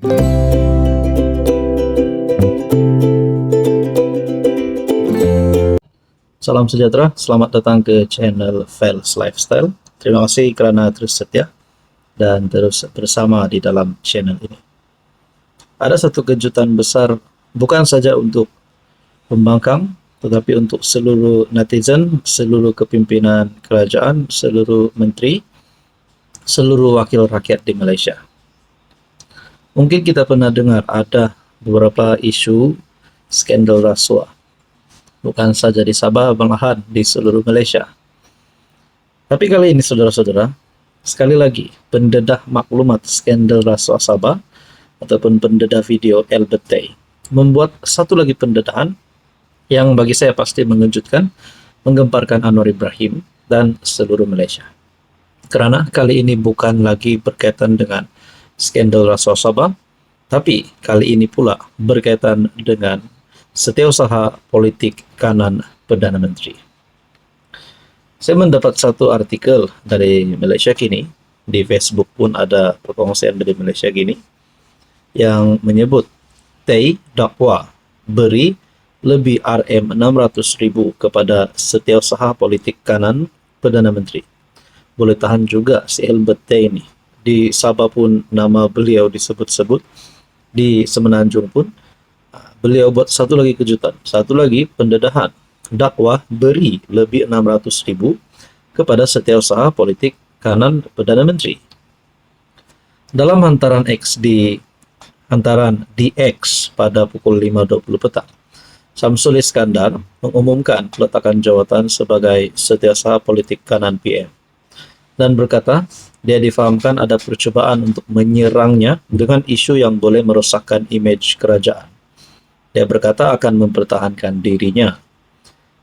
Salam sejahtera, selamat datang ke channel Fels Lifestyle. Terima kasih kerana terus setia dan terus bersama di dalam channel ini. Ada satu kejutan besar bukan saja untuk pembangkang, tetapi untuk seluruh netizen, seluruh kepimpinan kerajaan, seluruh menteri, seluruh wakil rakyat di Malaysia. Mungkin kita pernah dengar ada beberapa isu skandal rasuah, bukan saja di Sabah, malahan di seluruh Malaysia. Tapi kali ini saudara-saudara, sekali lagi pendedah maklumat skandal rasuah Sabah ataupun pendedah video Albert Tay membuat satu lagi pendedahan yang bagi saya pasti mengejutkan, menggemparkan Anwar Ibrahim dan seluruh Malaysia. Kerana kali ini bukan lagi berkaitan dengan skandal rasuah Sabah, tapi kali ini pula berkaitan dengan setiausaha politik kanan Perdana Menteri. Saya mendapat satu artikel dari Malaysia Kini, di Facebook pun ada perkongsian dari Malaysia Kini, yang menyebut Tay dakwa beri lebih RM600,000 kepada setiausaha politik kanan Perdana Menteri. Boleh tahan juga si Albert Tay ini. Di Sabah pun nama beliau disebut-sebut, di Semenanjung pun beliau buat satu lagi kejutan, satu lagi pendedahan, dakwah beri lebih 600,000 kepada setiausaha politik kanan Perdana Menteri. Dalam hantaran di X pada pukul 5.20 petang, Syamsul Iskandar mengumumkan peletakan jawatan sebagai setiausaha politik kanan PM dan berkata dia difahamkan ada percubaan untuk menyerangnya dengan isu yang boleh merosakkan imej kerajaan. Dia berkata akan mempertahankan dirinya.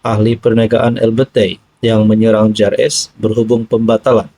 Ahli perniagaan Albert Tay yang menyerang JRS berhubung pembatalan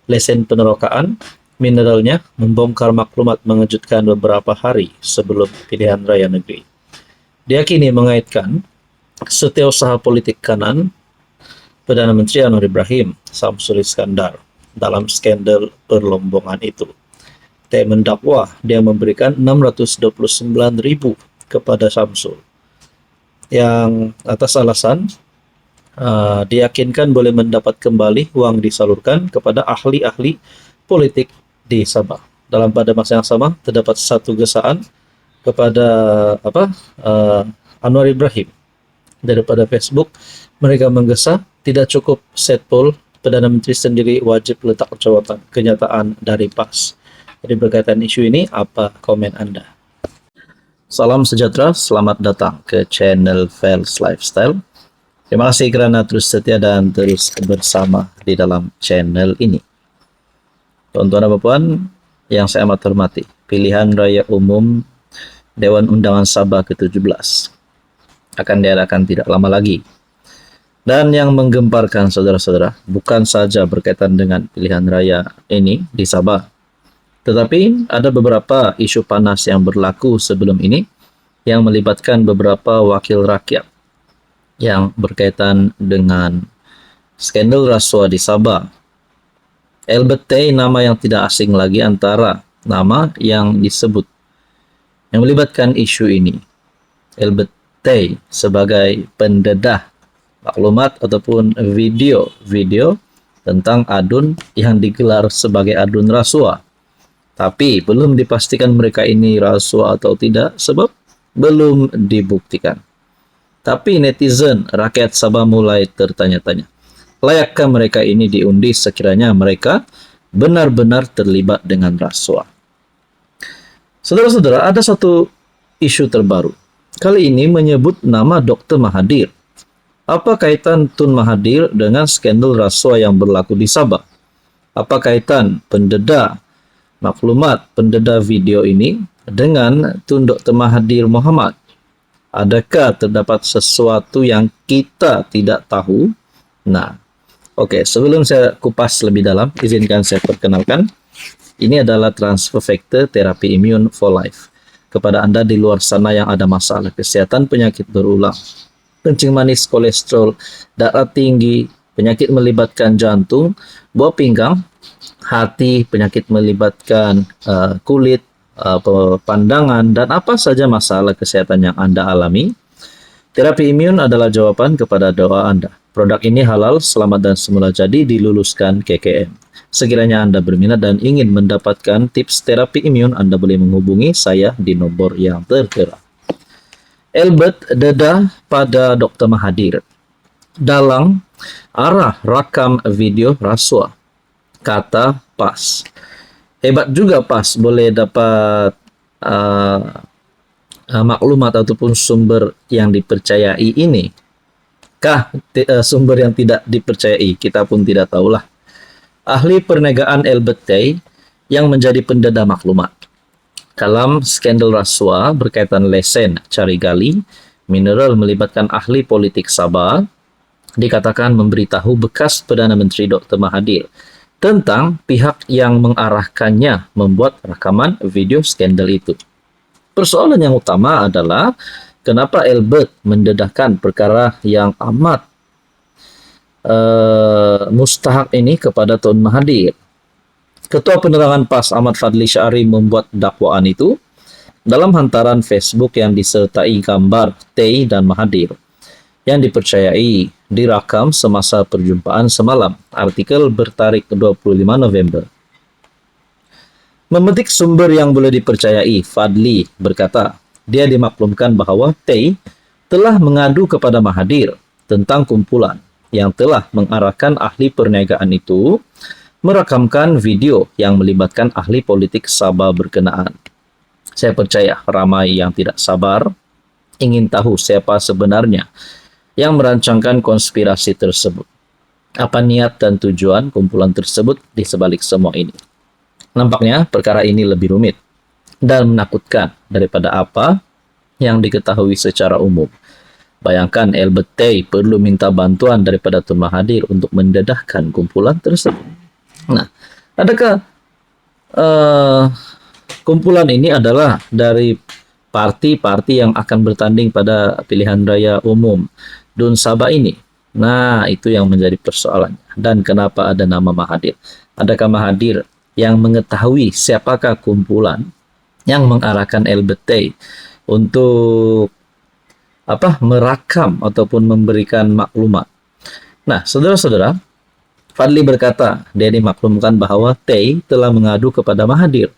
lesen penerokaan mineralnya membongkar maklumat mengejutkan beberapa hari sebelum pilihan raya negeri. Dia kini mengaitkan setiausaha politik kanan Perdana Menteri Anwar Ibrahim, Syamsul Iskandar, dalam skandal perlombongan itu. Tay mendakwa dia memberikan 629,000 kepada Syamsul yang atas alasan diyakinkan boleh mendapat kembali uang disalurkan kepada ahli-ahli politik di Sabah. Dalam pada masa yang sama terdapat satu gesaan kepada Anwar Ibrahim daripada Facebook. Mereka menggesa tidak cukup set poll, Perdana Menteri sendiri wajib letak jawatan, kenyataan dari PAS. Jadi berkaitan isu ini, apa komen Anda? Salam sejahtera, selamat datang ke channel Fels Lifestyle. Terima kasih kerana terus setia dan terus bersama di dalam channel ini. Tuan-tuan dan puan yang saya amat hormati, pilihan raya umum Dewan Undangan Sabah ke-17 akan diadakan tidak lama lagi. Dan yang menggemparkan saudara-saudara bukan saja berkaitan dengan pilihan raya ini di Sabah, tetapi ada beberapa isu panas yang berlaku sebelum ini yang melibatkan beberapa wakil rakyat yang berkaitan dengan skandal rasuah di Sabah. Albert Tay nama yang tidak asing lagi antara nama yang disebut yang melibatkan isu ini. Albert Tay sebagai pendedah maklumat ataupun video tentang adun yang digelar sebagai adun rasuah. Tapi belum dipastikan mereka ini rasuah atau tidak sebab belum dibuktikan. Tapi netizen rakyat Sabah mulai tertanya-tanya, layakkah mereka ini diundi sekiranya mereka benar-benar terlibat dengan rasuah? Saudara-saudara, ada satu isu terbaru. Kali ini menyebut nama Dr. Mahathir. Apa kaitan Tun Mahathir dengan skandal rasuah yang berlaku di Sabah? Apa kaitan pendedah maklumat, pendedah video ini dengan Tun Dr. Mahathir Mohamad? Adakah terdapat sesuatu yang kita tidak tahu? Nah, oke, sebelum saya kupas lebih dalam, izinkan saya perkenalkan. Ini adalah transfer factor terapi imun for life. Kepada Anda di luar sana yang ada masalah kesehatan, penyakit berulang, kencing manis, kolesterol, darah tinggi, penyakit melibatkan jantung, buah pinggang, hati, penyakit melibatkan kulit, pandangan, dan apa saja masalah kesehatan yang Anda alami, terapi imun adalah jawaban kepada doa Anda. Produk ini halal, selamat dan semula jadi diluluskan KKM. Sekiranya Anda berminat dan ingin mendapatkan tips terapi imun, Anda boleh menghubungi saya di nomor yang tertera. Elbet dedah pada Dr. Mahathir dalam arah rakam video rasuah. Kata PAS. Hebat juga PAS boleh dapat maklumat ataupun sumber yang dipercayai ini. Sumber yang tidak dipercayai? Kita pun tidak tahulah. Ahli perniagaan Albert Tay yang menjadi pendedah maklumat dalam skandal rasuah berkaitan lesen cari gali mineral melibatkan ahli politik Sabah, dikatakan memberitahu bekas Perdana Menteri Dr. Mahathir tentang pihak yang mengarahkannya membuat rakaman video skandal itu. Persoalan yang utama adalah kenapa Albert mendedahkan perkara yang amat mustahak ini kepada Tun Mahathir. Ketua Penerangan PAS Ahmad Fadli Syari membuat dakwaan itu dalam hantaran Facebook yang disertai gambar Tay dan Mahathir yang dipercayai direkam semasa perjumpaan semalam. Artikel bertarik 25 November. Memetik sumber yang boleh dipercayai, Fadli berkata, dia dimaklumkan bahawa Tay telah mengadu kepada Mahathir tentang kumpulan yang telah mengarahkan ahli perniagaan itu merakamkan video yang melibatkan ahli politik Sabah berkenaan. Saya percaya ramai yang tidak sabar ingin tahu siapa sebenarnya yang merancangkan konspirasi tersebut. Apa niat dan tujuan kumpulan tersebut di sebalik semua ini? Nampaknya perkara ini lebih rumit dan menakutkan daripada apa yang diketahui secara umum. Bayangkan Albert Tay perlu minta bantuan daripada Tun Mahathir untuk mendedahkan kumpulan tersebut. Nah, adakah kumpulan ini adalah dari parti-parti yang akan bertanding pada pilihan raya umum Dun Sabah ini? Nah, itu yang menjadi persoalannya. Dan kenapa ada nama Mahathir? Adakah Mahathir yang mengetahui siapakah kumpulan yang mengarahkan Albert Tay untuk merakam ataupun memberikan maklumat? Nah, saudara-saudara, Fadli berkata dia dimaklumkan bahawa Tay telah mengadu kepada Mahathir.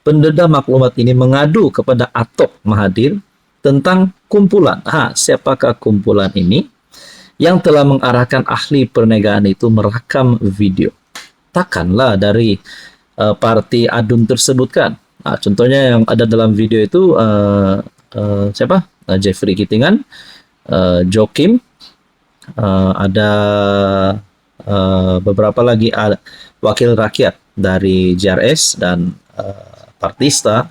Pendedah maklumat ini mengadu kepada Atok Mahathir tentang kumpulan. Siapakah kumpulan ini yang telah mengarahkan ahli perniagaan itu merakam video? Takkanlah dari parti adun tersebut kan? Contohnya yang ada dalam video itu siapa? Jeffrey Kitingan, Jokim, ada beberapa lagi wakil rakyat dari JRS dan Partista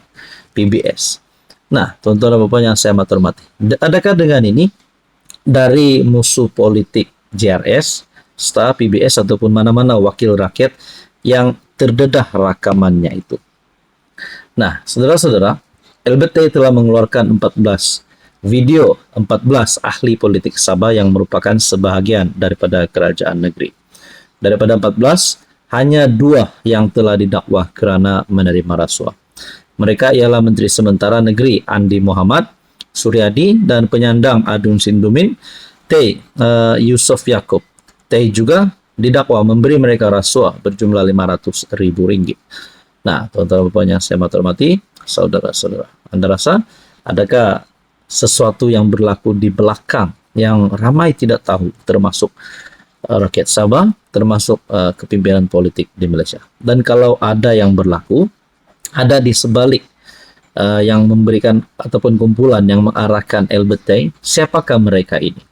PBS. Nah, tuan-tuan dan puan yang saya hormati, adakah dengan ini dari musuh politik JRS, STA, PBS ataupun mana-mana wakil rakyat yang terdedah rakamannya itu? Nah, saudara-saudara, Albert Tay telah mengeluarkan 14 video 14 ahli politik Sabah yang merupakan sebahagian daripada kerajaan negeri. Daripada 14, hanya 2 yang telah didakwa kerana menerima rasuah. Mereka ialah Menteri Sementara Negeri Andi Muhammad Suryadi dan penyandang Adun Sindumin Tay Yusof Yaakob. Tay juga didakwa memberi mereka rasuah berjumlah RM500,000. Nah, tuan-tuan dan puan yang saya hormati, saudara-saudara, Anda rasa adakah sesuatu yang berlaku di belakang yang ramai tidak tahu, termasuk rakyat Sabah, termasuk kepimpinan politik di Malaysia? Dan kalau ada yang berlaku, ada di sebalik yang memberikan ataupun kumpulan yang mengarahkan Albert Tay, siapakah mereka ini?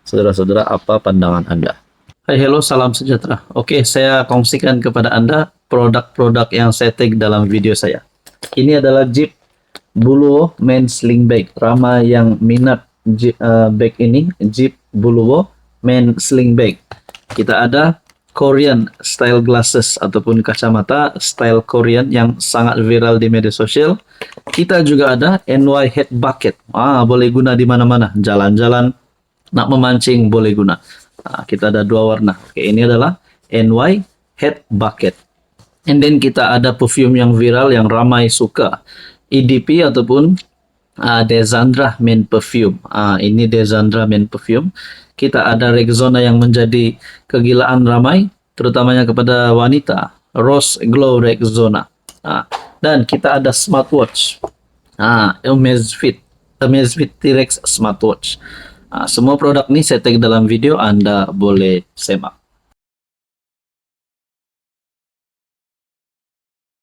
Saudara-saudara, apa pandangan Anda? Hai, hello, salam sejahtera. Oke, saya kongsikan kepada Anda produk-produk yang saya tag dalam video saya. Ini adalah Jeep Buluwo Men Sling Bag. Ramai yang minat bag ini, Jeep Buluwo Men Sling Bag. Kita ada Korean style glasses ataupun kacamata style Korean yang sangat viral di media sosial. Kita juga ada NY Head Bucket. Boleh guna di mana-mana, jalan-jalan, nak memancing boleh guna. Kita ada 2 warna. Oke, ini adalah NY Head Bucket. And then kita ada perfume yang viral yang ramai suka, EDP ataupun Desandra Men Perfume. Ini Desandra Men Perfume. Kita ada Rexona yang menjadi kegilaan ramai, terutamanya kepada wanita, Rose Glow Rexona. Dan kita ada smartwatch, Amazfit T-Rex smartwatch. Semua produk ini saya tag dalam video, Anda boleh semak.